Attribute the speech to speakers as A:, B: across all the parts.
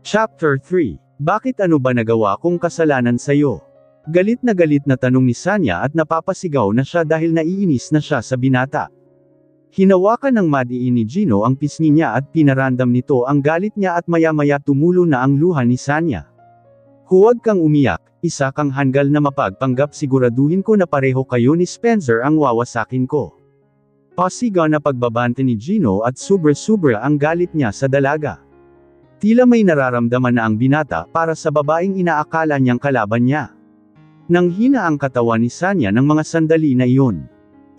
A: Chapter 3. Bakit ano ba nagawa kong kasalanan sa'yo? Galit na tanong ni Sanya at napapasigaw na siya dahil naiinis na siya sa binata. Hinawakan ng madiin ni Gino ang pisngi niya at pinarandam nito ang galit niya at maya-maya tumulo na ang luha ni Sanya. Huwag kang umiyak, isa kang hanggal na mapagpanggap, siguraduhin ko na pareho kayo ni Spencer ang wawasakin ko. Pasigaw na pagbabante ni Gino at sobra-sobra ang galit niya sa dalaga. Tila may nararamdaman na ang binata para sa babaeng inaakala niyang kalaban niya. Nanghina ang katawan ni Sanya ng mga sandali na iyon.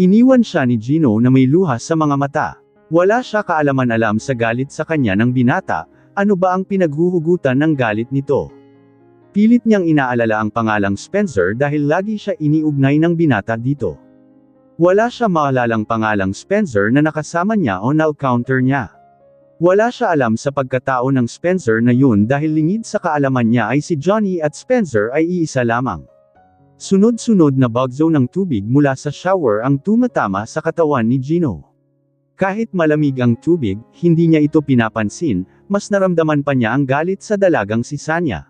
A: Iniwan siya ni Gino na may luha sa mga mata. Wala siya kaalaman-alam sa galit sa kanya ng binata, ano ba ang pinaghuhugutan ng galit nito. Pilit niyang inaalala ang pangalang Spencer dahil lagi siya iniugnay ng binata dito. Wala siya maalalang pangalang Spencer na nakasama niya o na-counter niya. Wala siya alam sa pagkatao ng Spencer na yun dahil lingid sa kaalaman niya ay si Johnny at Spencer ay iisa lamang. Sunod-sunod na bagzo ng tubig mula sa shower ang tumatama sa katawan ni Gino. Kahit malamig ang tubig, hindi niya ito pinapansin, mas naramdaman pa niya ang galit sa dalagang si Sanya.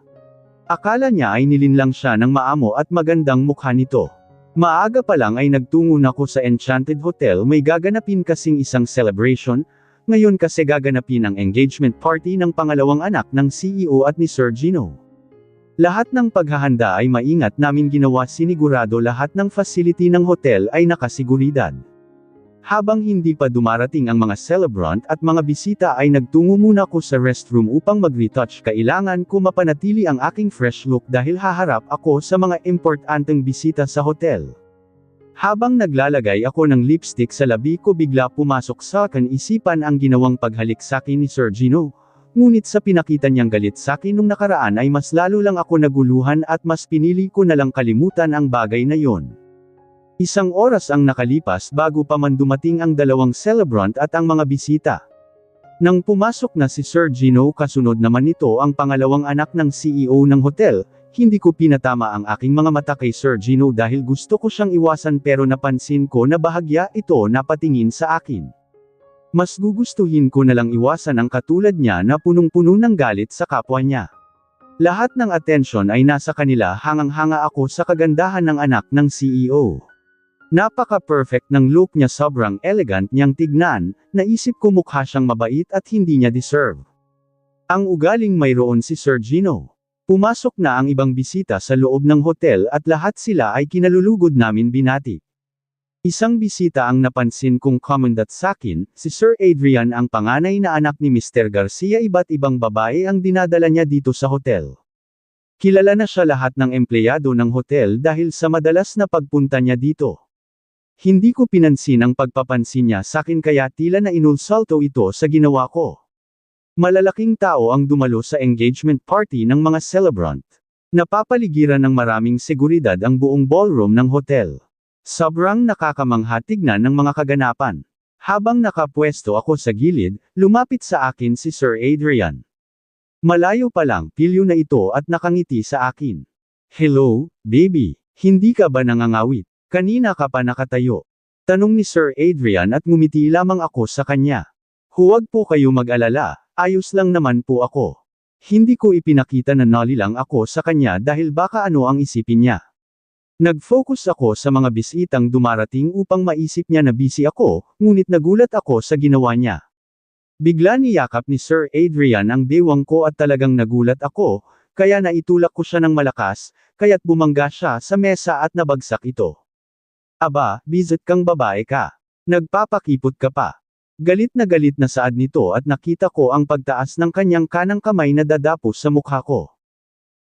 A: Akala niya ay nilinlang siya ng maamo at magandang mukha nito. Maaga pa lang ay nagtungo na ko sa Enchanted Hotel, may gaganapin kasing isang celebration. Ngayon kasi gaganapin ang engagement party ng pangalawang anak ng CEO at ni Sir Gino. Lahat ng paghahanda ay maingat namin ginawa, sinigurado lahat ng facility ng hotel ay nakasiguridad. Habang hindi pa dumarating ang mga celebrant at mga bisita ay nagtungo muna ko sa restroom upang mag-retouch. Kailangan ko mapanatili ang aking fresh look dahil haharap ako sa mga importanteng bisita sa hotel. Habang naglalagay ako ng lipstick sa labi ko, bigla pumasok sa akin isipan ang ginawang paghalik sakin ni Sir Gino. Ngunit sa pinakita niyang galit sakin nung nakaraan ay mas lalo lang ako naguluhan at mas pinili ko na lang kalimutan ang bagay na yon. Isang oras ang nakalipas bago pa man dumating ang dalawang celebrant at ang mga bisita. Nang pumasok na si Sir Gino, kasunod naman nito ang pangalawang anak ng CEO ng hotel. Hindi ko pinatama ang aking mga mata kay Sir Gino dahil gusto ko siyang iwasan, pero napansin ko na bahagya ito napatingin sa akin. Mas gugustuhin ko na lang iwasan ang katulad niya na punong-puno ng galit sa kapwa niya. Lahat ng atensyon ay nasa kanila, hangang-hanga ako sa kagandahan ng anak ng CEO. Napaka-perfect ng look niya, sobrang elegant niyang tignan, naisip ko mukha siyang mabait at hindi niya deserve. Ang ugaling mayroon si Sir Gino. Pumasok na ang ibang bisita sa loob ng hotel at lahat sila ay kinalulugod namin binati. Isang bisita ang napansin kong komandat sakin, si Sir Adrian, ang panganay na anak ni Mr. Garcia. Iba't ibang babae ang dinadala niya dito sa hotel. Kilala na siya lahat ng empleyado ng hotel dahil sa madalas na pagpunta niya dito. Hindi ko pinansin ang pagpapansin niya sakin kaya tila na inulsalto ito sa ginawa ko. Malalaking tao ang dumalo sa engagement party ng mga celebrant. Napapaligiran ng maraming seguridad ang buong ballroom ng hotel. Sobrang nakakamangha tignan ng mga kaganapan. Habang nakapwesto ako sa gilid, lumapit sa akin si Sir Adrian. Malayo pa lang, pilyo na ito at nakangiti sa akin. "Hello, baby. Hindi ka ba nangangawit? Kanina ka pa nakatayo?" Tanong ni Sir Adrian at ngumiti lamang ako sa kanya. "Huwag po kayo mag-alala. Ayos lang naman po ako." Hindi ko ipinakita na nalilang ako sa kanya dahil baka ano ang isipin niya. Nag-focus ako sa mga bisitang dumarating upang maisip niya na busy ako, ngunit nagulat ako sa ginawa niya. Bigla niyakap ni Sir Adrian ang bewang ko at talagang nagulat ako, kaya naitulak ko siya ng malakas, kaya't bumangga siya sa mesa at nabagsak ito. "Aba, bizit kang babae ka. Nagpapakipot ka pa." Galit na saad nito at nakita ko ang pagtaas ng kanyang kanang kamay na dadapos sa mukha ko.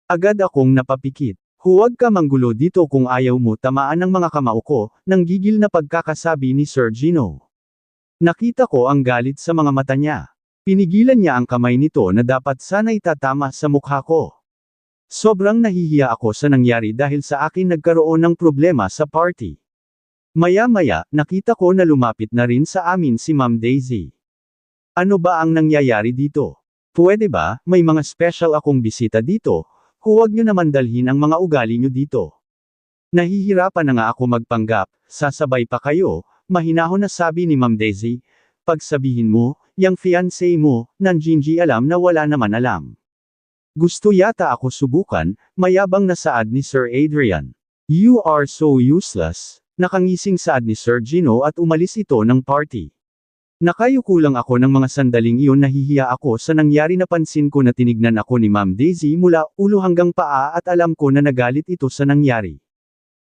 A: Agad akong napapikit. "Huwag ka manggulo dito kung ayaw mo tamaan ng mga kamao ko," nang gigil na pagkakasabi ni Sir Gino. Nakita ko ang galit sa mga mata niya. Pinigilan niya ang kamay nito na dapat sana'y tatama sa mukha ko. Sobrang nahihiya ako sa nangyari dahil sa akin nagkaroon ng problema sa party. Maya-maya, nakita ko na lumapit na rin sa amin si Ma'am Daisy. "Ano ba ang nangyayari dito? Pwede ba, may mga special akong bisita dito, huwag niyo naman dalhin ang mga ugali niyo dito." Nahihirapan na nga ako magpanggap, "Sasabay pa kayo," mahinahon na sabi ni Ma'am Daisy. "Pagsabihin mo, yang fiancé mo, ng Gingy alam na wala naman alam." Gusto yata ako subukan, mayabang na saad ni Sir Adrian. You are so useless. Nakangising saad ni Sir Gino at umalis ito ng party. Nakayuko lang ako ng mga sandaling iyon, nahihiya ako sa nangyari, napansin ko na tinignan ako ni Ma'am Daisy mula ulo hanggang paa at alam ko na nagalit ito sa nangyari.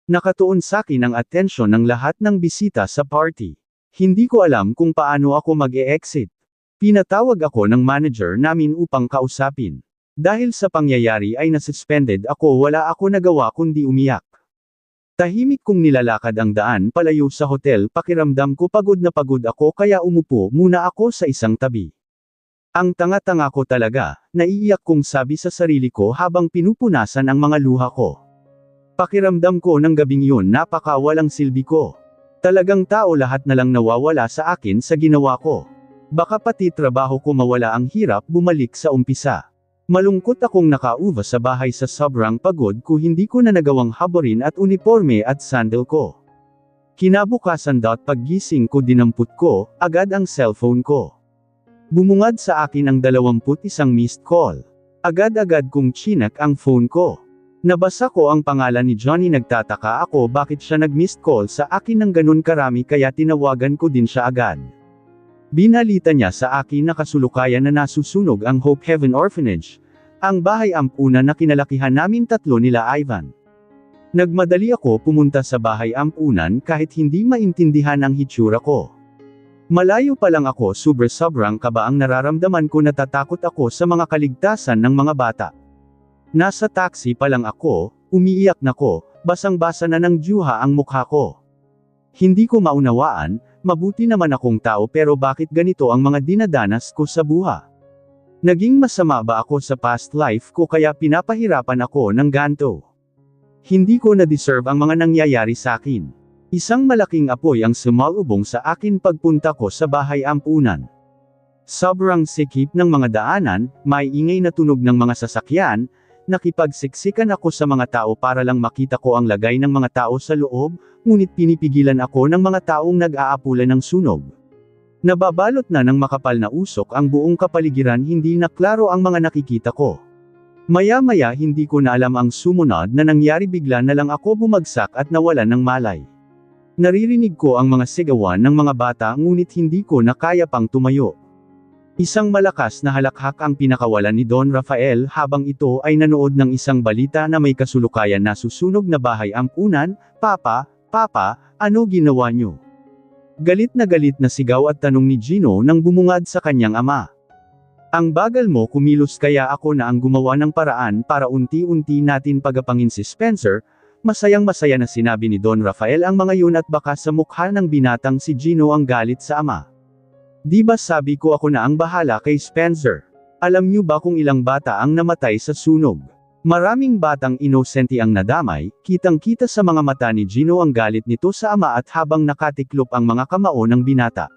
A: Nakatuon sa akin ang atensyon ng lahat ng bisita sa party. Hindi ko alam kung paano ako mag-e-exit. Pinatawag ako ng manager namin upang kausapin. Dahil sa pangyayari ay nasuspended ako, wala ako nagawa kundi umiyak. Tahimik kong nilalakad ang daan palayo sa hotel, pakiramdam ko pagod na pagod ako kaya umupo muna ako sa isang tabi. Ang tanga-tanga ko talaga, naiiyak kong sabi sa sarili ko habang pinupunasan ang mga luha ko. Pakiramdam ko ng gabing yun napakawalang silbi ko. Talagang tao lahat na lang nawawala sa akin sa ginawa ko. Baka pati trabaho ko mawala, ang hirap bumalik sa umpisa. Malungkot akong nakauva sa bahay sa sobrang pagod ko, hindi ko na nagawang haborin at uniforme at sandal ko. Kinabukasan paggising ko dinampot ko, agad ang cellphone ko. Bumungad sa akin ang 21 missed call. Agad-agad kong chinak ang phone ko. Nabasa ko ang pangalan ni Johnny, nagtataka ako bakit siya nag-missed call sa akin ng ganun karami kaya tinawagan ko din siya agad. Binalita niya sa akin na kasulukayan na nasusunog ang Hope Heaven Orphanage, ang bahay ampunan na kinalakihan namin tatlo nila Ivan. Nagmadali ako pumunta sa bahay ampunan kahit hindi maintindihan ang hitsura ko. Malayo pa lang ako, sobrang kaba ang nararamdaman ko, natatakot ako sa mga kaligtasan ng mga bata. Nasa taxi pa lang ako, umiiyak na ko, basang-basa na ng dyuha ang mukha ko. Hindi ko maunawaan, mabuti naman akong tao pero bakit ganito ang mga dinadanas ko sa buha? Naging masama ba ako sa past life ko kaya pinapahirapan ako ng ganto? Hindi ko na-deserve ang mga nangyayari sa akin. Isang malaking apoy ang sumalubong sa akin pagpunta ko sa bahay ampunan. Sobrang sikip ng mga daanan, may ingay na tunog ng mga sasakyan, nakipagsiksikan ako sa mga tao para lang makita ko ang lagay ng mga tao sa loob, ngunit pinipigilan ako ng mga taong nag-aapula ng sunog. Nababalot na ng makapal na usok ang buong kapaligiran, hindi na klaro ang mga nakikita ko. Maya-maya hindi ko na alam ang sumunod na nangyari, bigla na lang ako bumagsak at nawalan ng malay. Naririnig ko ang mga sigawan ng mga bata ngunit hindi ko na kaya pang tumayo. Isang malakas na halakhak ang pinakawalan ni Don Rafael habang ito ay nanood ng isang balita na may kasulukayan na susunog na bahay ampunan. Papa, ano ginawa niyo? Galit na sigaw at tanong ni Gino nang bumungad sa kanyang ama. Ang bagal mo kumilos, kaya ako na ang gumawa ng paraan para unti-unti natin pagapangin si Spencer. Masayang-masaya na sinabi ni Don Rafael ang mga yun at baka sa mukha ng binatang si Gino ang galit sa ama. Di ba sabi ko ako na ang bahala kay Spencer? Alam niyo ba kung ilang bata ang namatay sa sunog? Maraming batang inosente ang nadamay, kitang-kita sa mga mata ni Gino ang galit nito sa ama at habang nakatiklop ang mga kamao ng binata.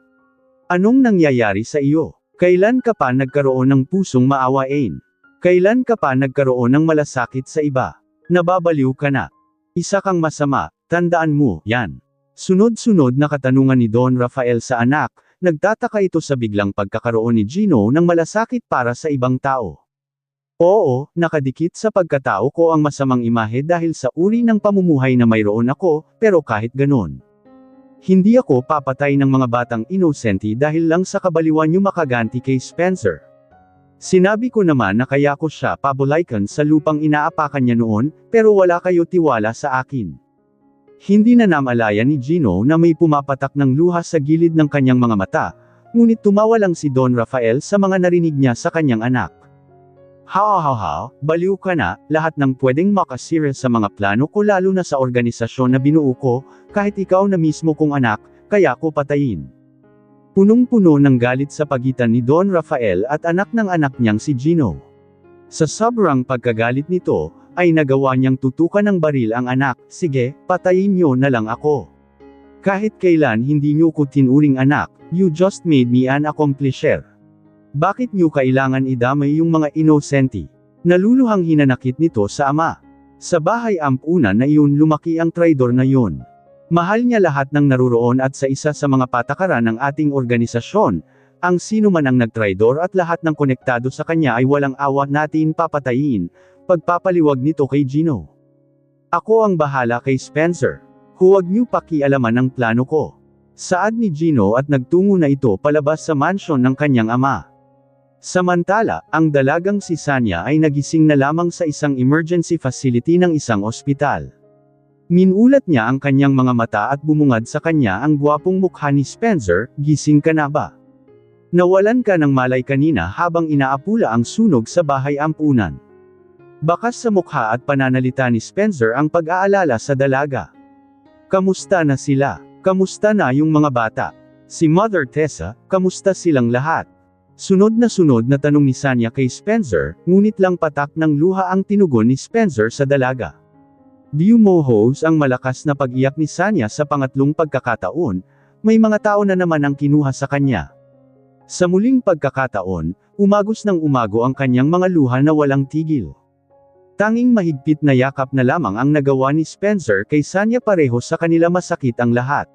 A: Anong nangyayari sa iyo? Kailan ka pa nagkaroon ng pusong maawain? Kailan ka pa nagkaroon ng malasakit sa iba? Nababaliw ka na. Isa kang masama, tandaan mo, yan. Sunod-sunod na katanungan ni Don Rafael sa anak. Nagtataka ito sa biglang pagkakaroon ni Gino ng malasakit para sa ibang tao. Oo, nakadikit sa pagkatao ko ang masamang imahe dahil sa uri ng pamumuhay na mayroon ako, pero kahit ganon. Hindi ako papatay ng mga batang inosente dahil lang sa kabaliwan niyo makaganti kay Spencer. Sinabi ko naman na kaya ko siya pabulaykan sa lupang inaapakan niya noon, pero wala kayo tiwala sa akin. Hindi na namalaya ni Gino na may pumapatak ng luha sa gilid ng kanyang mga mata, ngunit tumawa lang si Don Rafael sa mga narinig niya sa kanyang anak. Baliw ka na, lahat ng pwedeng makasira sa mga plano ko lalo na sa organisasyon na binuo ko, kahit ikaw na mismo kong anak, kaya ko patayin. Punong-puno ng galit sa pagitan ni Don Rafael at anak ng anak niyang si Gino. Sa sobrang pagkagalit nito, ay nagawa niyang tutukan ng baril ang anak. Sige, patayin niyo na lang ako. Kahit kailan hindi niyo ko tinuring anak, you just made me an accomplisher. Bakit niyo kailangan idamay yung mga inosente? Naluluhang hinanakit nito sa ama. Sa bahay ampunan na iyon lumaki ang traidor na yun. Mahal niya lahat ng naruroon at sa isa sa mga patakaran ng ating organisasyon, ang sino man ang nagtraidor at lahat ng konektado sa kanya ay walang awa natin papatayin, pagpapaliwag nito kay Gino. Ako ang bahala kay Spencer. Huwag niyo pakialaman ang plano ko. Saad ni Gino at nagtungo na ito palabas sa mansyon ng kanyang ama. Samantala, ang dalagang si Sanya ay nagising na lamang sa isang emergency facility ng isang ospital. Minulat niya ang kanyang mga mata at bumungad sa kanya ang gwapong mukha ni Spencer, gising ka na ba? Nawalan ka ng malay kanina habang inaapula ang sunog sa bahay ampunan. Bakas sa mukha at pananalita ni Spencer ang pag-aalala sa dalaga. Kamusta na sila? Kamusta na yung mga bata? Si Mother Tessa, kamusta silang lahat? Sunod na tanong ni Sanya kay Spencer, ngunit lang patak ng luha ang tinugon ni Spencer sa dalaga. Dumuhos ang malakas na pag-iyak ni Sanya sa pangatlong pagkakataon, may mga tao na naman ang kinuha sa kanya. Sa muling pagkakataon, umagos ng umago ang kanyang mga luha na walang tigil. Tanging mahigpit na yakap na lamang ang nagawa ni Spencer kay Sanya, pareho sa kanila masakit ang lahat.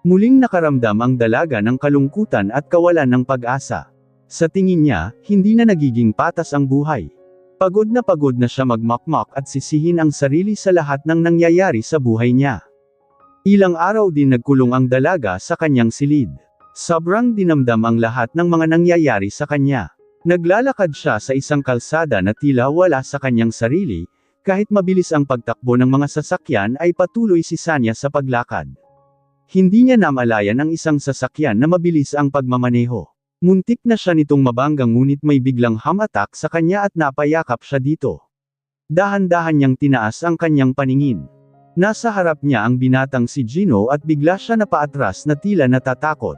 A: Muling nakaramdam ang dalaga ng kalungkutan at kawalan ng pag-asa. Sa tingin niya, hindi na nagiging patas ang buhay. Pagod na siya magmakmak at sisihin ang sarili sa lahat ng nangyayari sa buhay niya. Ilang araw din nagkulong ang dalaga sa kanyang silid. Sobrang dinamdam ang lahat ng mga nangyayari sa kanya. Naglalakad siya sa isang kalsada na tila wala sa kanyang sarili, kahit mabilis ang pagtakbo ng mga sasakyan ay patuloy si Sanya sa paglakad. Hindi niya namalayan ang isang sasakyan na mabilis ang pagmamaneho. Muntik na siya nitong mabanggang ngunit may biglang hamatak sa kanya at napayakap siya dito. Dahan-dahan niyang tinaas ang kanyang paningin. Nasa harap niya ang binatang si Gino at bigla siya napaatras na tila natatakot.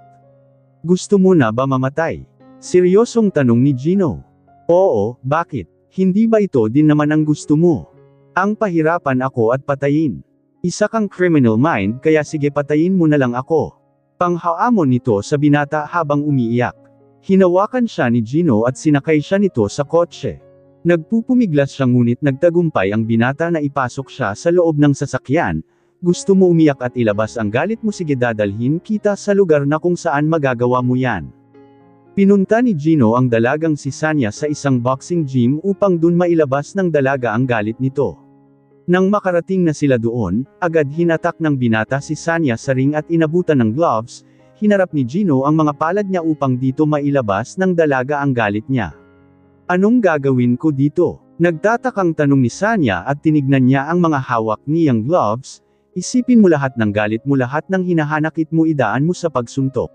A: Gusto mo na ba mamatay? Seryosong tanong ni Gino. Oo, bakit? Hindi ba ito din naman ang gusto mo? Ang pahirapan ako at patayin. Isa kang criminal mind kaya sige patayin mo na lang ako. Panghaamon nito sa binata habang umiiyak. Hinawakan siya ni Gino at sinakay siya nito sa kotse. Nagpupumiglas siya ngunit nagtagumpay ang binata na ipasok siya sa loob ng sasakyan. Gusto mo umiyak at ilabas ang galit mo, sige dadalhin kita sa lugar na kung saan magagawa mo yan. Pinunta ni Gino ang dalagang si Sanya sa isang boxing gym upang dun mailabas ng dalaga ang galit nito. Nang makarating na sila doon, agad hinatak ng binata si Sanya sa ring at inabutan ng gloves. Hinarap ni Gino ang mga palad niya upang dito mailabas ng dalaga ang galit niya. Anong gagawin ko dito? Nagtatakang tanong ni Sanya at tinignan niya ang mga hawak niyang gloves. Isipin mo lahat ng galit mo, lahat ng hinahanakit mo, idaan mo sa pagsuntok.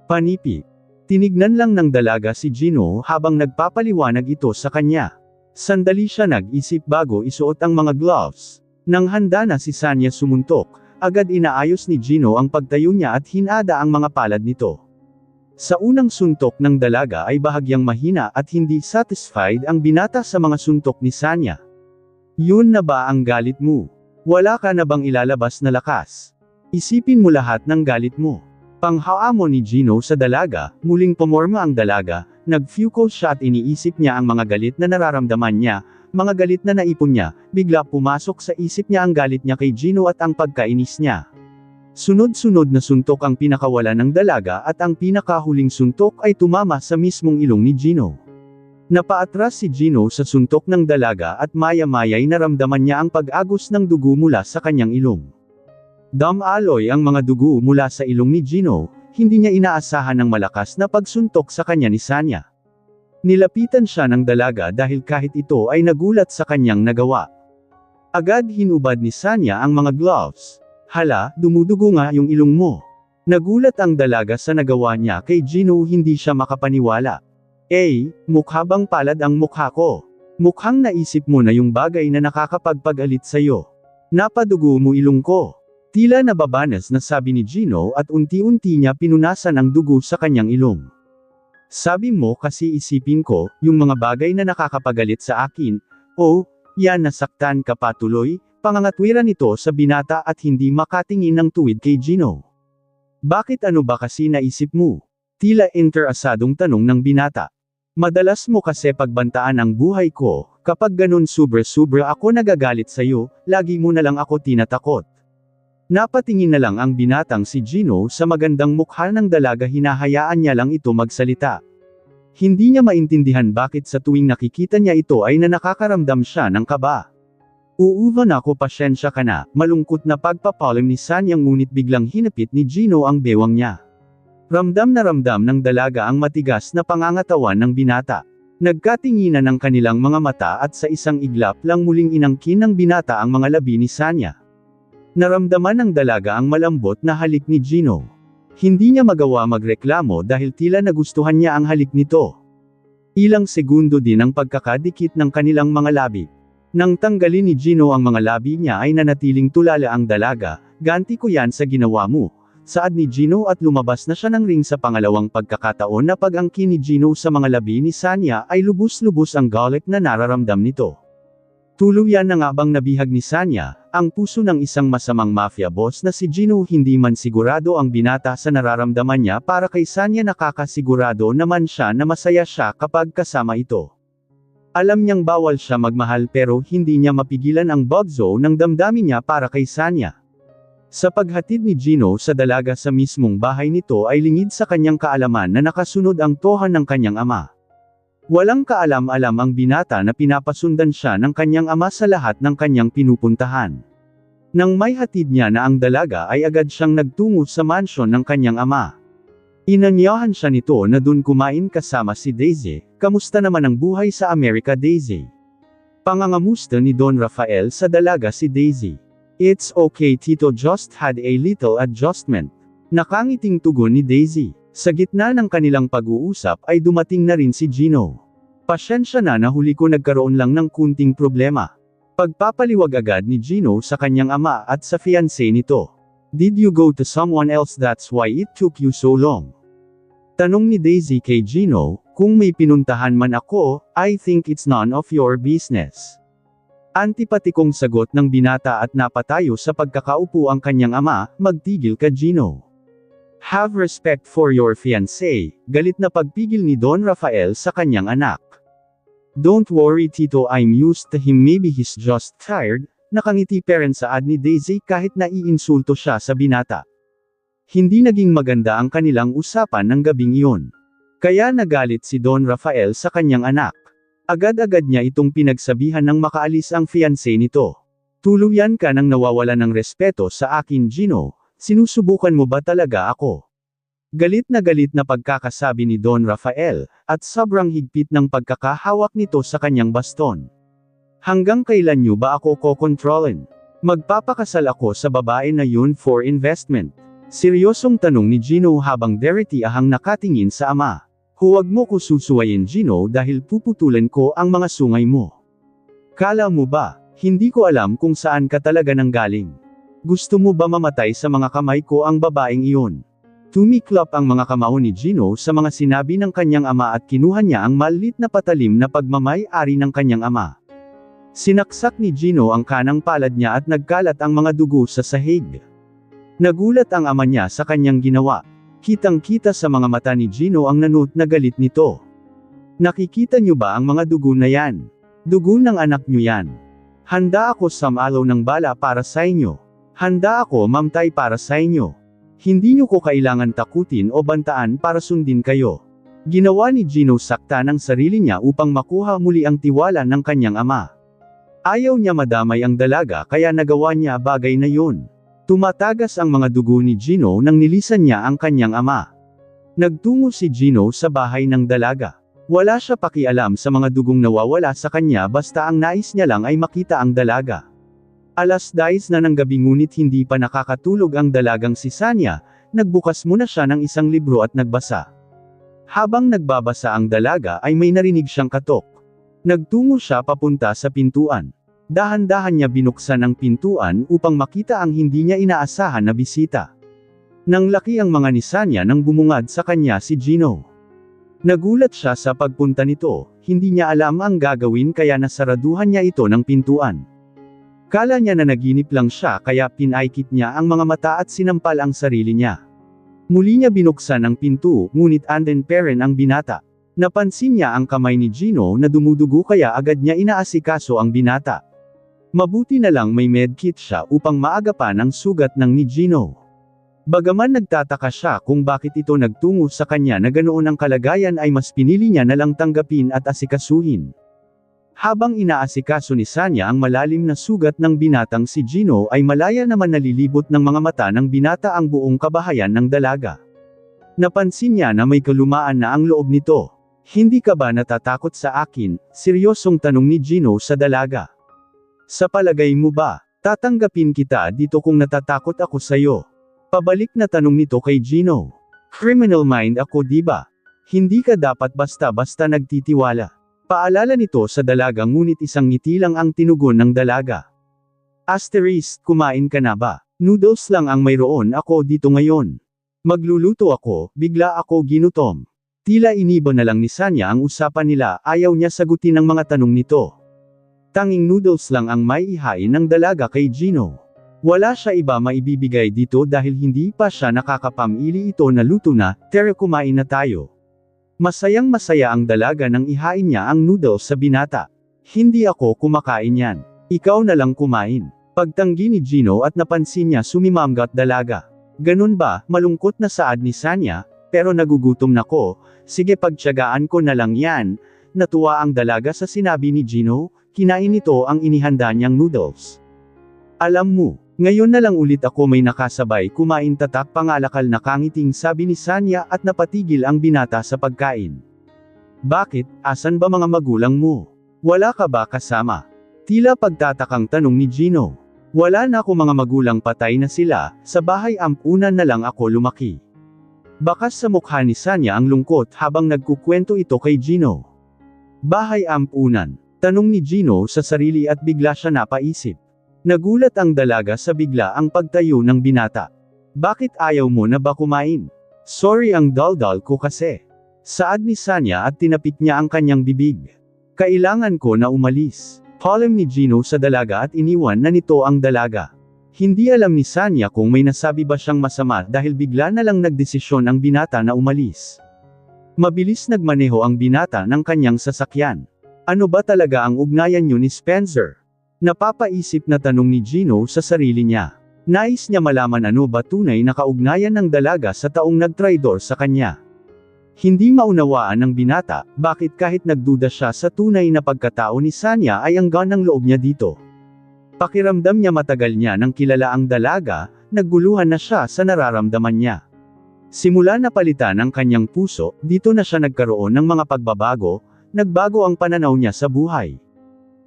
A: Panipi. Tinignan lang ng dalaga si Gino habang nagpapaliwanag ito sa kanya. Sandali siya nag-isip bago isuot ang mga gloves. Nang handa na si Sanya sumuntok, agad inaayos ni Gino ang pagtayo niya at hinada ang mga palad nito. Sa unang suntok ng dalaga ay bahagyang mahina at hindi satisfied ang binata sa mga suntok ni Sanya. Yun na ba ang galit mo? Wala ka na bang ilalabas na lakas? Isipin mo lahat ng galit mo. Panghaamon ni Gino sa dalaga, muling pumorma ang dalaga, nag-focus siya at iniisip niya ang mga galit na nararamdaman niya, mga galit na naipon niya, bigla pumasok sa isip niya ang galit niya kay Gino at ang pagkainis niya. Sunod-sunod na suntok ang pinakawala ng dalaga at ang pinakahuling suntok ay tumama sa mismong ilong ni Gino. Napaatras si Gino sa suntok ng dalaga at maya-maya'y naramdaman niya ang pag-agos ng dugo mula sa kanyang ilong. Damaloy ang mga dugo mula sa ilong ni Gino, hindi niya inaasahan ng malakas na pagsuntok sa kanya ni Sanya. Nilapitan siya ng dalaga dahil kahit ito ay nagulat sa kanyang nagawa. Agad hinubad ni Sanya ang mga gloves. Hala, dumudugo nga yung ilong mo. Nagulat ang dalaga sa nagawa niya kay Gino, hindi siya makapaniwala. Mukha bang palad ang mukha ko? Mukhang naisip mo na yung bagay na nakakapagpagalit sa'yo. Napadugo mo ilong ko. Tila nababanas na sabi ni Gino at unti-unti niya pinunasan ang dugo sa kanyang ilong. Sabi mo kasi isipin ko, yung mga bagay na nakakapagalit sa akin, yan nasaktan ka patuloy, pangangatwiran nito sa binata at hindi makatingin ng tuwid kay Gino. Bakit ano ba kasi naisip mo? Tila interesadong tanong ng binata. Madalas mo kasi pagbantaan ang buhay ko, kapag ganun sobra-sobra ako nagagalit sa'yo, lagi mo na lang ako tinatakot. Napatingin na lang ang binatang si Gino sa magandang mukha ng dalaga, hinahayaan niya lang ito magsalita. Hindi niya maintindihan bakit sa tuwing nakikita niya ito ay nakakaramdam siya ng kaba. Uuvan ako, pasensya ka na, malungkot na pagpapalim ni Sanya, ngunit biglang hinapit ni Gino ang bewang niya. Ramdam na ramdam ng dalaga ang matigas na pangangatawan ng binata. Nagkatinginan ang kanilang mga mata at sa isang iglap lang muling inangkin ng binata ang mga labi ni Sanya. Naramdaman ng dalaga ang malambot na halik ni Gino. Hindi niya magawa magreklamo dahil tila nagustuhan niya ang halik nito. Ilang segundo din ang pagkakadikit ng kanilang mga labi. Nang tanggalin ni Gino ang mga labi niya ay nanatiling tulala ang dalaga. "Ganti ko yan sa ginawa mo," saad ni Gino at lumabas na siya ng ring sa pangalawang pagkakataon na pag-angkin ni Gino sa mga labi ni Sanya ay lubos-lubos ang galit na nararamdam nito. Tuluyan na nga bang nabihag ni Sanya ang puso ng isang masamang mafia boss na si Gino? Hindi man sigurado ang binata sa nararamdaman niya para kay Sanya, nakakasigurado naman siya na masaya siya kapag kasama ito. Alam niyang bawal siya magmahal pero hindi niya mapigilan ang bugzo ng damdamin niya para kay Sanya. Sa paghatid ni Gino sa dalaga sa mismong bahay nito ay lingid sa kanyang kaalaman na nakasunod ang tohan ng kanyang ama. Walang kaalam-alam ang binata na pinapasundan siya ng kanyang ama sa lahat ng kanyang pinupuntahan. Nang may hatid niya na ang dalaga ay agad siyang nagtungo sa mansyon ng kanyang ama. Inanyahan siya nito na dun kumain kasama si Daisy. "Kamusta naman ang buhay sa Amerika, Daisy?" Pangangamusta ni Don Rafael sa dalaga si Daisy. "It's okay Tito, just had a little adjustment." Nakangiting tugon ni Daisy. Sa gitna ng kanilang pag-uusap ay dumating na rin si Gino. "Pasensya na, nahuli ko, nagkaroon lang ng kunting problema." Pagpapaliwag agad ni Gino sa kanyang ama at sa fiancé nito. "Did you go to someone else, that's why it took you so long?" Tanong ni Daisy kay Gino. "Kung may pinuntahan man ako, I think it's none of your business." Antipatikong sagot ng binata at napatayo sa pagkakaupo ang kanyang ama. "Magtigil ka, Gino. Have respect for your fiancé," galit na pagpigil ni Don Rafael sa kanyang anak. "Don't worry Tito, I'm used to him, maybe he's just tired." Nakangiti pa rin saad ni Daisy kahit naiinsulto siya sa binata. Hindi naging maganda ang kanilang usapan ng gabing iyon. Kaya nagalit si Don Rafael sa kanyang anak. Agad-agad niya itong pinagsabihan ng makaalis ang fiancé nito. "Tuluyan ka nang nawawala ng respeto sa akin, Gino. Sinusubukan mo ba talaga ako?" Galit na pagkakasabi ni Don Rafael, at sobrang higpit ng pagkakahawak nito sa kanyang baston. "Hanggang kailan niyo ba ako kokontrolin? Magpapakasal ako sa babae na yun for investment." Seryosong tanong ni Gino habang dirty-ahang nakatingin sa ama. "Huwag mo ko susuwayin, Gino, dahil puputulan ko ang mga sungay mo. Kala mo ba, hindi ko alam kung saan ka talaga nanggaling? Gusto mo ba mamatay sa mga kamay ko ang babaeng iyon?" Tumiklop ang mga kamao ni Gino sa mga sinabi ng kanyang ama at kinuha niya ang maliit na patalim na pagmamay-ari ng kanyang ama. Sinaksak ni Gino ang kanang palad niya at nagkalat ang mga dugo sa sahig. Nagulat ang ama niya sa kanyang ginawa. Kitang-kita sa mga mata ni Gino ang nanut na galit nito. "Nakikita niyo ba ang mga dugo na yan? Dugo ng anak niyo yan. Handa ako samalaw ng bala para sa inyo. Handa ako mamatay para sa inyo. Hindi niyo ko kailangan takutin o bantaan para sundin kayo." Ginawa ni Gino sakta ng sarili niya upang makuha muli ang tiwala ng kanyang ama. Ayaw niya madamay ang dalaga kaya nagawa niya bagay na yun. Tumatagas ang mga dugo ni Gino nang nilisan niya ang kanyang ama. Nagtungo si Gino sa bahay ng dalaga. Wala siya pakialam sa mga dugong nawawala sa kanya, basta ang nais niya lang ay makita ang dalaga. 10:00 na ng gabi ngunit hindi pa nakakatulog ang dalagang si Sanya. Nagbukas muna siya ng isang libro at nagbasa. Habang nagbabasa ang dalaga ay may narinig siyang katok. Nagtungo siya papunta sa pintuan. Dahan-dahan niya binuksan ang pintuan upang makita ang hindi niya inaasahan na bisita. Nang laki ang mga ni Sanya nang bumungad sa kanya si Gino. Nagulat siya sa pagpunta nito, hindi niya alam ang gagawin kaya nasaraduhan niya ito ng pintuan. Kala niya na naginip lang siya kaya pinaikit niya ang mga mata at sinampal ang sarili niya. Muli niya binuksan ang pinto, ngunit anden pa rin ang binata. Napansin niya ang kamay ni Gino na dumudugo kaya agad niya inaasikaso ang binata. Mabuti na lang may medkit siya upang maagapan ang sugat ng ni Gino. Bagaman nagtataka siya kung bakit ito nagtungo sa kanya na ganoon ang kalagayan ay mas pinili niya na lang tanggapin at asikasuhin. Habang inaasikaso ni Sanya ang malalim na sugat ng binatang si Gino ay malaya naman nalilibot ng mga mata ng binata ang buong kabahayan ng dalaga. Napansin niya na may kalumaan na ang loob nito. Hindi ka ba natatakot sa akin? Seryosong tanong ni Gino sa dalaga. Sa palagay mo ba, tatanggapin kita dito kung natatakot ako sa'yo? Pabalik na tanong nito kay Gino. Criminal mind ako diba? Hindi ka dapat basta-basta nagtitiwala. Paalala nito sa dalaga ngunit isang ngiti lang ang tinugon ng dalaga. Asterisk, kumain ka na ba? Noodles lang ang mayroon ako dito ngayon. Magluluto ako, bigla ako ginutom. Tila iniba na lang ni Sanya ang usapan nila, ayaw niya sagutin ang mga tanong nito. Tanging noodles lang ang may ihain ng dalaga kay Gino. Wala siya iba maibibigay dito dahil hindi pa siya nakakapamili ito na luto na, tara kumain na tayo. Masayang masaya ang dalaga nang ihain niya ang noodles sa binata. Hindi ako kumakain yan. Ikaw na lang kumain. Pagtanggi ni Gino at napansin niya sumimamgat dalaga. Ganun ba, malungkot na saad ni Sanya, pero nagugutom na ko, sige pagtiyagaan ko na lang yan. Natuwa ang dalaga sa sinabi ni Gino. Kinain nito ang inihanda niyang noodles. Alam mo, ngayon na lang ulit ako may nakasabay kumain tatak pangalakal na kangiting sabi ni Sanya at napatigil ang binata sa pagkain. Bakit, asan ba mga magulang mo? Wala ka ba kasama? Tila pagtatakang tanong ni Gino. Wala na ako mga magulang patay na sila, sa bahay ampunan na lang ako lumaki. Bakas sa mukha ni Sanya ang lungkot habang nagkukwento ito kay Gino. Bahay ampunan. Tanong ni Gino sa sarili at bigla siya napaisip. Nagulat ang dalaga sa bigla ang pagtayo ng binata. Bakit ayaw mo na ba kumain? Sorry ang daldal ko kasi. Saad ni Sanya at tinapik niya ang kanyang bibig. Kailangan ko na umalis. Palem ni Gino sa dalaga at iniwan na nito ang dalaga. Hindi alam ni Sanya kung may nasabi ba siyang masama dahil bigla na lang nagdesisyon ang binata na umalis. Mabilis nagmaneho ang binata ng kanyang sasakyan. Ano ba talaga ang ugnayan niyo ni Spencer? Napapaisip na tanong ni Gino sa sarili niya. Nais niya malaman ano ba tunay na kaugnayan ng dalaga sa taong nagtraidor sa kanya. Hindi maunawaan ng binata, bakit kahit nagduda siya sa tunay na pagkatao ni Sanya ay ang ganang loob niya dito. Pakiramdam niya matagal niya nang kilala ang dalaga, nagguluhan na siya sa nararamdaman niya. Simula na palitan ang kanyang puso, dito na siya nagkaroon ng mga pagbabago. Nagbago ang pananaw niya sa buhay.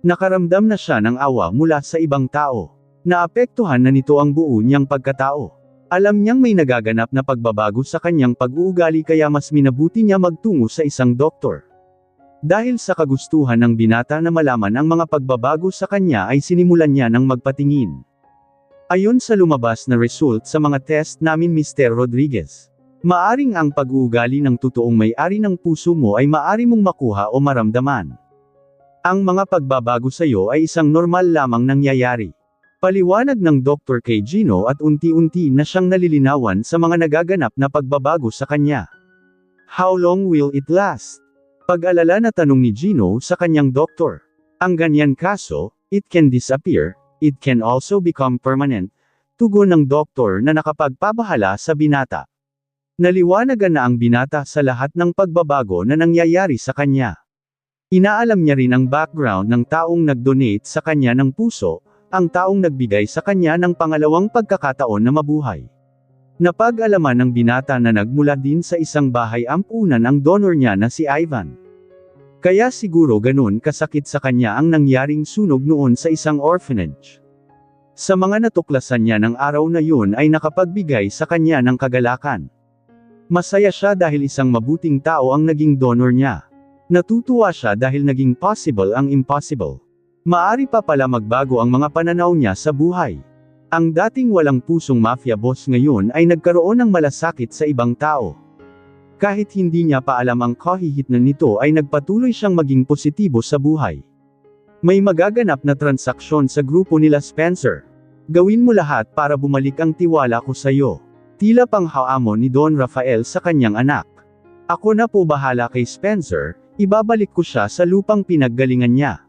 A: Nakaramdam na siya ng awa mula sa ibang tao. Naapektuhan na nito ang buo niyang pagkatao. Alam niyang may nagaganap na pagbabago sa kanyang pag-uugali kaya mas minabuti niya magtungo sa isang doktor. Dahil sa kagustuhan ng binata na malaman ang mga pagbabago sa kanya ay sinimulan niya ng magpatingin. Ayon sa lumabas na result sa mga test namin Mr. Rodriguez. Maaring ang pag-uugali ng totoong may-ari ng puso mo ay maari mong makuha o maramdaman. Ang mga pagbabago sa iyo ay isang normal lamang nangyayari. Paliwanag ng Dr. kay Gino at unti-unti na siyang nalilinawan sa mga nagaganap na pagbabago sa kanya. How long will it last? Pag-alala na tanong ni Gino sa kanyang doktor. Ang ganyan kaso, it can disappear, it can also become permanent. Tugon ng doktor na nakapagpabahala sa binata. Naliwanagan na ang binata sa lahat ng pagbabago na nangyayari sa kanya. Inaalam niya rin ang background ng taong nag-donate sa kanya ng puso, ang taong nagbigay sa kanya ng pangalawang pagkakataon na mabuhay. Napag-alaman ng binata na nagmula din sa isang bahay ampunan ang donor niya na si Ivan. Kaya siguro ganun kasakit sa kanya ang nangyaring sunog noon sa isang orphanage. Sa mga natuklasan niya ng araw na yun ay nakapagbigay sa kanya ng kagalakan. Masaya siya dahil isang mabuting tao ang naging donor niya. Natutuwa siya dahil naging possible ang impossible. Maari pa pala magbago ang mga pananaw niya sa buhay. Ang dating walang pusong mafia boss ngayon ay nagkaroon ng malasakit sa ibang tao. Kahit hindi niya pa alam ang kahihitnan nito ay nagpatuloy siyang maging positibo sa buhay. May magaganap na transaksyon sa grupo nila Spencer. Gawin mo lahat para bumalik ang tiwala ko sa iyo. Tila panghaamon ni Don Rafael sa kanyang anak. Ako na po bahala kay Spencer, ibabalik ko siya sa lupang pinaggalingan niya.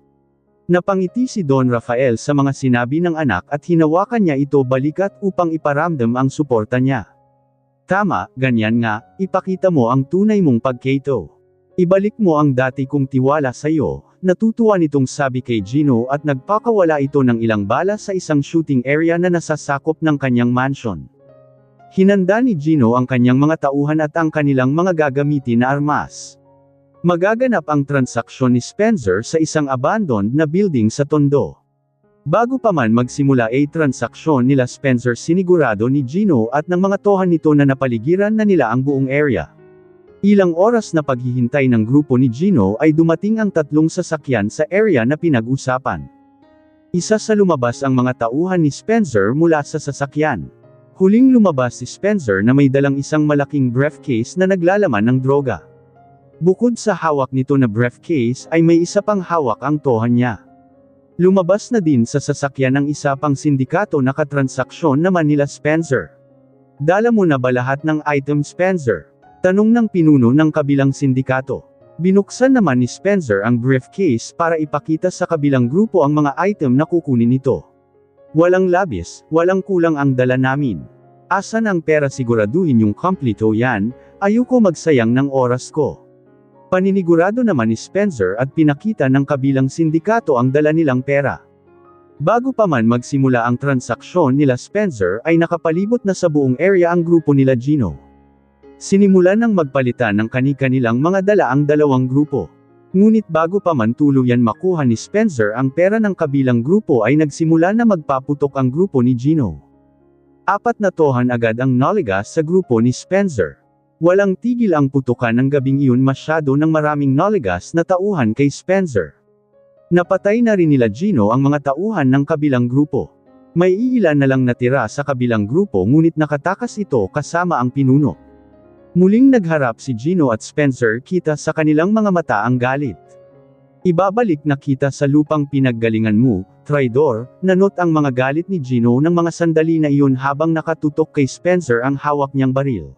A: Napangiti si Don Rafael sa mga sinabi ng anak at hinawakan niya ito balikat upang iparamdam ang suporta niya. Tama, ganyan nga, ipakita mo ang tunay mong pagketo. Ibalik mo ang dati kong tiwala sa iyo, natutuwa nitong sabi kay Gino at nagpakawala ito ng ilang bala sa isang shooting area na nasasakop ng kanyang mansion. Hinanda ni Gino ang kanyang mga tauhan at ang kanilang mga gagamitin na armas. Magaganap ang transaksyon ni Spencer sa isang abandoned na building sa Tondo. Bago pa man magsimula ay transaksyon nila Spencer sinigurado ni Gino at ng mga tohan nito na napaligiran na nila ang buong area. Ilang oras na paghihintay ng grupo ni Gino ay dumating ang 3 sasakyan sa area na pinag-usapan. Isa sa lumabas ang mga tauhan ni Spencer mula sa sasakyan. Huling lumabas si Spencer na may dalang isang malaking briefcase na naglalaman ng droga. Bukod sa hawak nito na briefcase ay may isa pang hawak ang tohan niya. Lumabas na din sa sasakyan ng isa pang sindikato na katransaksyon naman nila Spencer. Dala mo na ba lahat ng item Spencer? Tanong ng pinuno ng kabilang sindikato. Binuksan naman ni Spencer ang briefcase para ipakita sa kabilang grupo ang mga item na kukunin nito. Walang labis, walang kulang ang dala namin. Asan ang pera siguraduhin yung kompleto yan, ayoko magsayang ng oras ko. Paninigurado naman ni Spencer at pinakita ng kabilang sindikato ang dala nilang pera. Bago pa man magsimula ang transaksyon nila Spencer ay nakapalibot na sa buong area ang grupo nila Gino. Sinimulan ng magpalitan ng kani-kanilang mga dala ang dalawang grupo. Ngunit bago pa man tuluyan makuha ni Spencer ang pera ng kabilang grupo ay nagsimula na magpaputok ang grupo ni Gino. 4 na tohan agad ang naligas sa grupo ni Spencer. Walang tigil ang putukan ng gabing iyon masyado ng maraming naligas na tauhan kay Spencer. Napatay na rin nila Gino ang mga tauhan ng kabilang grupo. May iilan na lang natira sa kabilang grupo ngunit nakatakas ito kasama ang pinuno. Muling nagharap si Gino at Spencer kita sa kanilang mga mata ang galit. Ibabalik na kita sa lupang pinaggalingan mo, traidor, nanot ang mga galit ni Gino ng mga sandali na iyon habang nakatutok kay Spencer ang hawak niyang baril.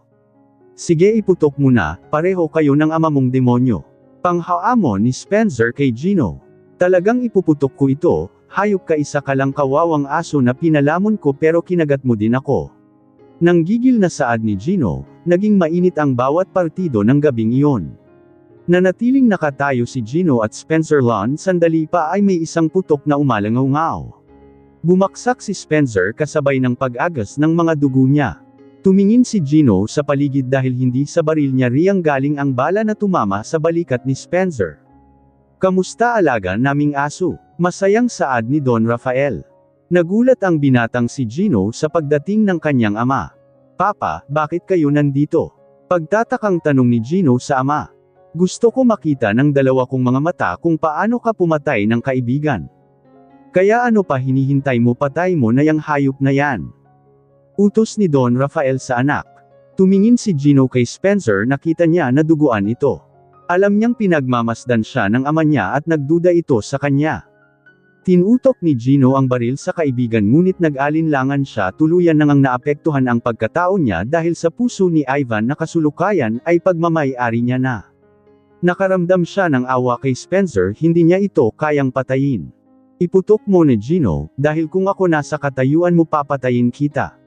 A: Sige iputok mo na, pareho kayo ng ama mong demonyo. Panghaamon ni Spencer kay Gino. Talagang ipuputok ko ito, hayop ka isa ka lang kawawang aso na pinalamon ko pero kinagat mo din ako. Nang gigil na saad ni Gino, naging mainit ang bawat partido ng gabing iyon. Nanatiling nakatayo si Gino at Spencer Lon sandali pa ay may isang putok na umalangaw-ngaw. Bumaksak si Spencer kasabay ng pag-agas ng mga dugo niya. Tumingin si Gino sa paligid dahil hindi sa baril niya riyang galing ang bala na tumama sa balikat ni Spencer. Kamusta alaga naming aso? Masayang saad ni Don Rafael. Nagulat ang binatang si Gino sa pagdating ng kanyang ama. Papa, bakit kayo nandito? Pagtatakang tanong ni Gino sa ama. Gusto ko makita ng dalawa kong mga mata kung paano ka pumatay ng kaibigan. Kaya ano pa hinihintay mo patay mo na yang hayop na yan? Utos ni Don Rafael sa anak. Tumingin si Gino kay Spencer nakita niya na duguan ito. Alam niyang pinagmamasdan siya ng ama niya at nagduda ito sa kanya. Tinutok ni Gino ang baril sa kaibigan ngunit nag-alinlangan siya tuluyan nang naapektuhan ang pagkatao niya dahil sa puso ni Ivan na kasulukayan ay pagmamay-ari niya na. Nakaramdam siya ng awa kay Spencer hindi niya ito kayang patayin. Iputok mo ni Gino, dahil kung ako nasa katayuan mo papatayin kita.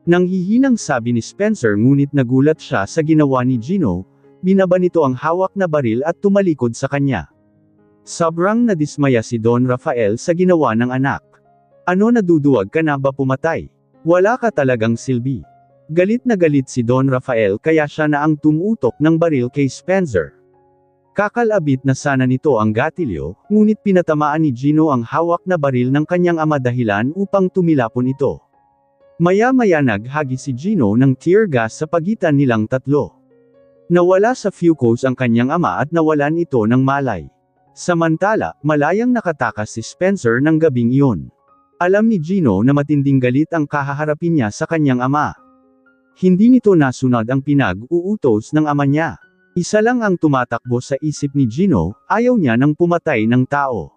A: Nang hihinang sabi ni Spencer ngunit nagulat siya sa ginawa ni Gino, binaba nito ang hawak na baril at tumalikod sa kanya. Sobrang nadismaya si Don Rafael sa ginawa ng anak. Ano naduduwag ka na ba pumatay? Wala ka talagang silbi. Galit na galit si Don Rafael kaya siya na ang tumutok ng baril kay Spencer. Kakalabit na sana nito ang gatilyo, ngunit pinatamaan ni Gino ang hawak na baril ng kanyang ama dahilan upang tumilapon ito. Maya-maya naghagi si Gino ng tear gas sa pagitan nilang tatlo. Nawala sa focus ang kanyang ama at nawalan ito ng malay. Samantala, malayang nakatakas si Spencer ng gabing iyon. Alam ni Gino na matinding galit ang kahaharapin niya sa kanyang ama. Hindi nito nasunod ang pinag-uutos ng ama niya. Isa lang ang tumatakbo sa isip ni Gino, ayaw niya ng pumatay ng tao.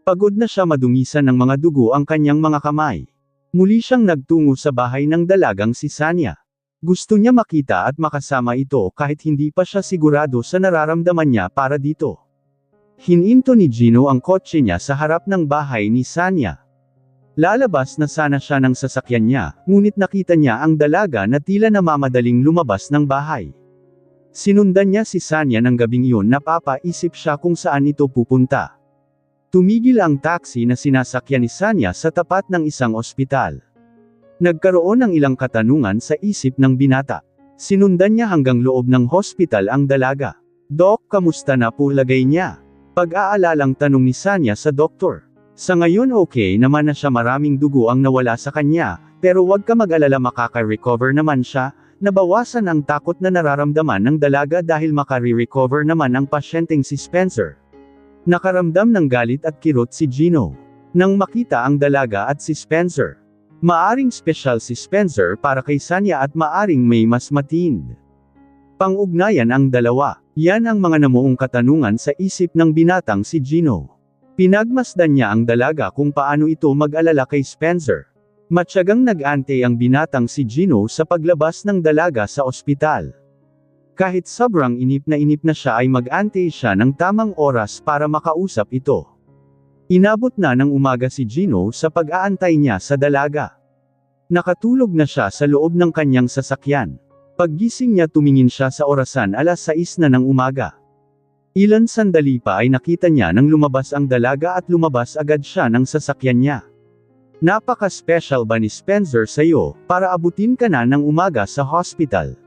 A: Pagod na siya madungisan ng mga dugo ang kanyang mga kamay. Muli siyang nagtungo sa bahay ng dalagang si Sanya. Gusto niya makita at makasama ito kahit hindi pa siya sigurado sa nararamdaman niya para dito. Hininto ni Gino ang kotse niya sa harap ng bahay ni Sanya. Lalabas na sana siya ng sasakyan niya, ngunit nakita niya ang dalaga na tila namamadaling lumabas ng bahay. Sinundan niya si Sanya ng gabing iyon, napapaisip siya kung saan ito pupunta. Tumigil ang taxi na sinasakyan ni Sanya sa tapat ng isang ospital. Nagkaroon ng ilang katanungan sa isip ng binata. Sinundan niya hanggang loob ng hospital ang dalaga. "Dok, kamusta na po lagay niya?" Pag-aalalang tanong ni Sanya sa doktor. Sa ngayon okay naman na siya, maraming dugo ang nawala sa kanya, pero wag ka mag-alala, makaka-recover naman siya. Nabawasan ang takot na nararamdaman ng dalaga dahil makare-recover naman ang pasyenteng si Spencer. Nakaramdam ng galit at kirot si Gino nang makita ang dalaga at si Spencer. Maaring special si Spencer para kay Sanya at maaring may mas matind pang-ugnayan ang dalawa. Yan ang mga namuong katanungan sa isip ng binatang si Gino. Pinagmasdan niya ang dalaga kung paano ito mag-alala kay Spencer. Matyagang nag-ante ang binatang si Gino sa paglabas ng dalaga sa ospital. Kahit sobrang inip na siya ay mag-ante siya ng tamang oras para makausap ito. Inabot na ng umaga si Gino sa pag-aantay niya sa dalaga. Nakatulog na siya sa loob ng kanyang sasakyan. Paggising niya, tumingin siya sa orasan, 6:00 na ng umaga. Ilan sandali pa ay nakita niya nang lumabas ang dalaga at lumabas agad siya ng sasakyan niya. "Napaka-special ba ni Spencer sa'yo, para abutin ka na ng umaga sa hospital?"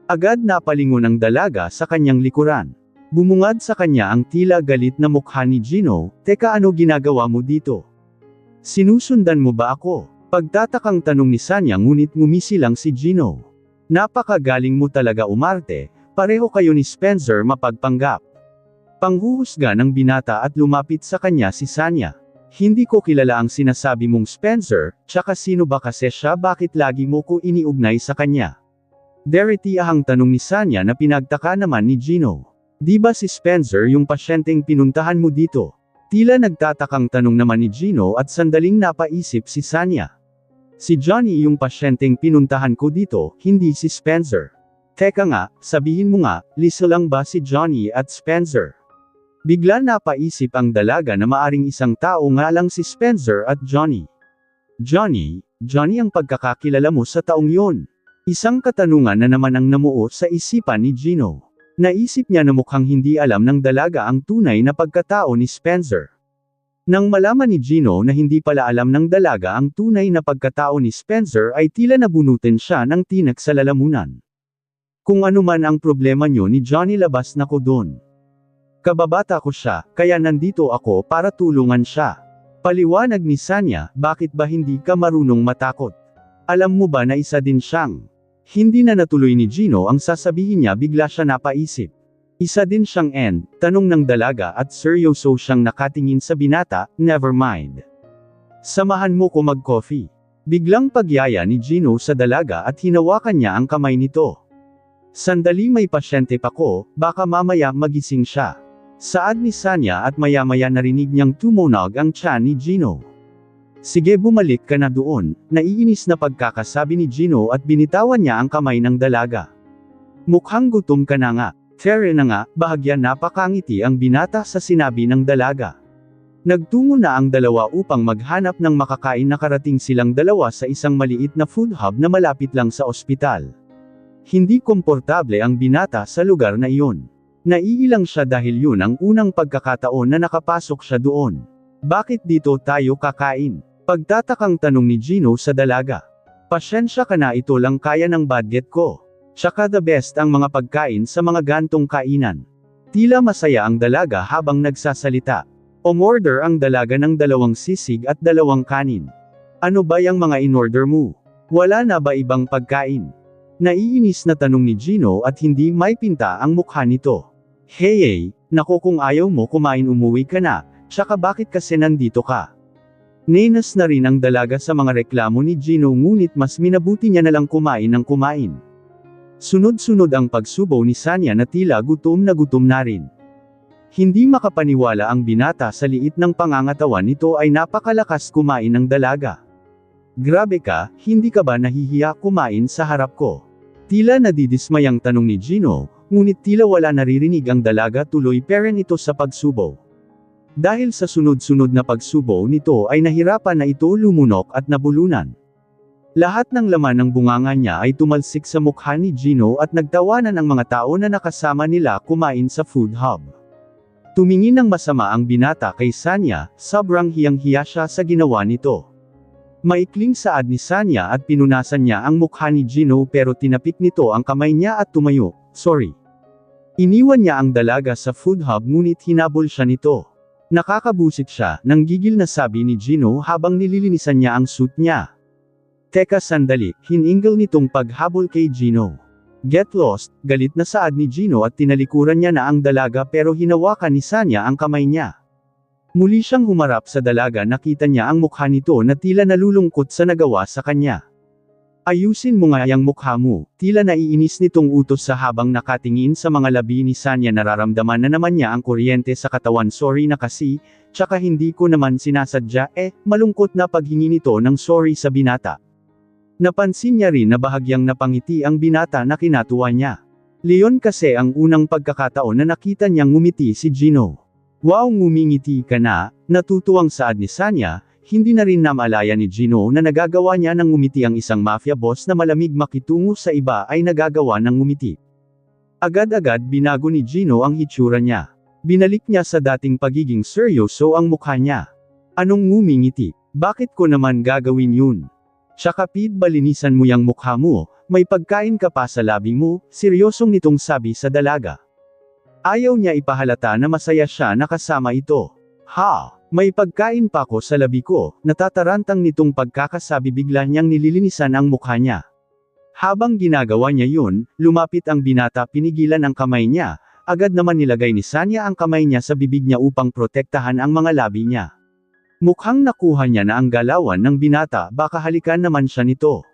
A: Agad napalingon ang dalaga sa kanyang likuran. Bumungad sa kanya ang tila galit na mukha ni Gino. "Teka, ano ginagawa mo dito? Sinusundan mo ba ako?" Pagtatakang tanong ni Sanya, ngunit ngumisi lang si Gino. "Napakagaling mo talaga umarte, pareho kayo ni Spencer mapagpanggap." Panghuhusga ng binata at lumapit sa kanya si Sanya. "Hindi ko kilala ang sinasabi mong Spencer, tsaka sino ba kasi siya, bakit lagi mo ko iniugnay sa kanya?" Deretiahang tanong ni Sanya na pinagtaka naman ni Gino. "Di ba si Spencer yung pasyenteng pinuntahan mo dito?" Tila nagtatakang tanong naman ni Gino at sandaling napaisip si Sanya. "Si Johnny yung pasyenteng pinuntahan ko dito, hindi si Spencer." "Teka nga, sabihin mo nga, liso lang ba si Johnny at Spencer?" Bigla napaisip ang dalaga na maaring isang tao nga lang si Spencer at Johnny. Johnny ang pagkakakilala mo sa taong yun?" Isang katanungan na naman ang namuo sa isipan ni Gino. Naisip niya na mukhang hindi alam ng dalaga ang tunay na pagkatao ni Spencer. Nang malaman ni Gino na hindi pala alam ng dalaga ang tunay na pagkatao ni Spencer, ay tila nabunutin siya ng tinik sa lalamunan. "Kung ano man ang problema niyo ni Johnny, labas na ko doon. Kababata ko siya, kaya nandito ako para tulungan siya." Paliwanag ni Sanya. "Bakit ba hindi ka marunong matakot? Alam mo ba na isa din siyang..." Hindi na natuloy ni Gino ang sasabihin niya, bigla siya napaisip. "Isa din siyang end?" tanong ng dalaga at seryoso siyang nakatingin sa binata. "Never mind. Samahan mo ko mag-coffee." Biglang pagyaya ni Gino sa dalaga at hinawakan niya ang kamay nito. "Sandali, may pasyente pa ko, baka mamaya magising siya." Saad ni Sanya at maya-maya narinig niyang tumunog ang tiyan ni Gino. "Sige, bumalik ka na doon," naiinis na pagkakasabi ni Gino at binitawan niya ang kamay ng dalaga. "Mukhang gutom ka na nga." "Tere na nga," bahagya napakangiti ang binata sa sinabi ng dalaga. Nagtungo na ang dalawa upang maghanap ng makakain. Nakarating silang dalawa sa isang maliit na food hub na malapit lang sa ospital. Hindi komportable ang binata sa lugar na iyon. Naiilang siya dahil yun ang unang pagkakataon na nakapasok siya doon. "Bakit dito tayo kakain?" Pagtatakang tanong ni Gino sa dalaga. "Pasyensya ka na, ito lang kaya ng budget ko. Tsaka the best ang mga pagkain sa mga gantong kainan." Tila masaya ang dalaga habang nagsasalita. Umorder ang dalaga ng 2 sisig at 2 kanin. "Ano ba yung mga inorder mo? Wala na ba ibang pagkain?" Naiinis na tanong ni Gino at hindi may pinta ang mukha nito. Hey, naku, kung ayaw mo kumain, umuwi ka na, tsaka bakit kasi nandito ka?" Nenas na rin ang dalaga sa mga reklamo ni Gino, ngunit mas minabuti niya na lang kumain ng kumain. Sunod-sunod ang pagsubaw ni Sanya na tila gutom na rin. Hindi makapaniwala ang binata sa liit ng pangangatawan nito ay napakalakas kumain ng dalaga. "Grabe ka, hindi ka ba nahihiya kumain sa harap ko?" Tila nadidismayang tanong ni Gino, ngunit tila wala naririnig ang dalaga, tuloy pa rin ito sa pagsubaw. Dahil sa sunod-sunod na pagsubo nito ay nahirapan na ito lumunok at nabulunan. Lahat ng laman ng bunganga niya ay tumalsik sa mukha ni Gino at nagtawanan ang mga tao na nakasama nila kumain sa food hub. Tumingin ng masama ang binata kay Sanya, sobrang hiyang-hiya siya sa ginawa nito. Maikling saad ni Sanya at pinunasan niya ang mukha ni Gino pero tinapik nito ang kamay niya at tumayo, sorry. Iniwan niya ang dalaga sa food hub ngunit hinabol siya nito. Nakakabusit siya, nang gigil na sabi ni Gino habang nililinisan niya ang suit niya. Teka sandali, hiningil nitong paghabol kay Gino. Get lost, galit na saad ni Gino at tinalikuran niya na ang dalaga pero hinawakan ni Sanya ang kamay niya. Muli siyang humarap sa dalaga, nakita niya ang mukha nito na tila nalulungkot sa nagawa sa kanya. Ayusin mo nga yang mukha mo, tila naiinis nitong utos sa habang nakatingin sa mga labi ni Sanya. Nararamdaman na naman niya ang kuryente sa katawan. Sorry na kasi, tsaka hindi ko naman sinasadya, malungkot na paghingi nito ng sorry sa binata. Napansin niya rin na bahagyang napangiti ang binata na kinatuwa niya. Leon kasi ang unang pagkakataon na nakita niyang ngumiti si Gino. Wow, ngumingiti ka na, natutuwang saad ni Sanya. Hindi na rin namalaya ni Gino na nagagawa niya ng ngumiti ang isang mafia boss na malamig makitungo sa iba ay nagagawa ng ngumiti. Agad-agad binago ni Gino ang hitsura niya. Binalik niya sa dating pagiging seryoso ang mukha niya. Anong ngumingiti? Bakit ko naman gagawin yun? Tsaka Pete, balinisan mo yang mukha mo, may pagkain ka pa sa labi mo, seryosong nitong sabi sa dalaga. Ayaw niya ipahalata na masaya siya na kasama ito. Ha, may pagkain pa ko sa labi ko, natatarantang nitong pagkakasabi, bigla niyang nililinisan ang mukha niya. Habang ginagawa niya yun, lumapit ang binata, pinigilan ang kamay niya, agad naman nilagay ni Sanya ang kamay niya sa bibig niya upang protektahan ang mga labi niya. Mukhang nakuha niya na ang galawan ng binata, baka halikan naman siya nito.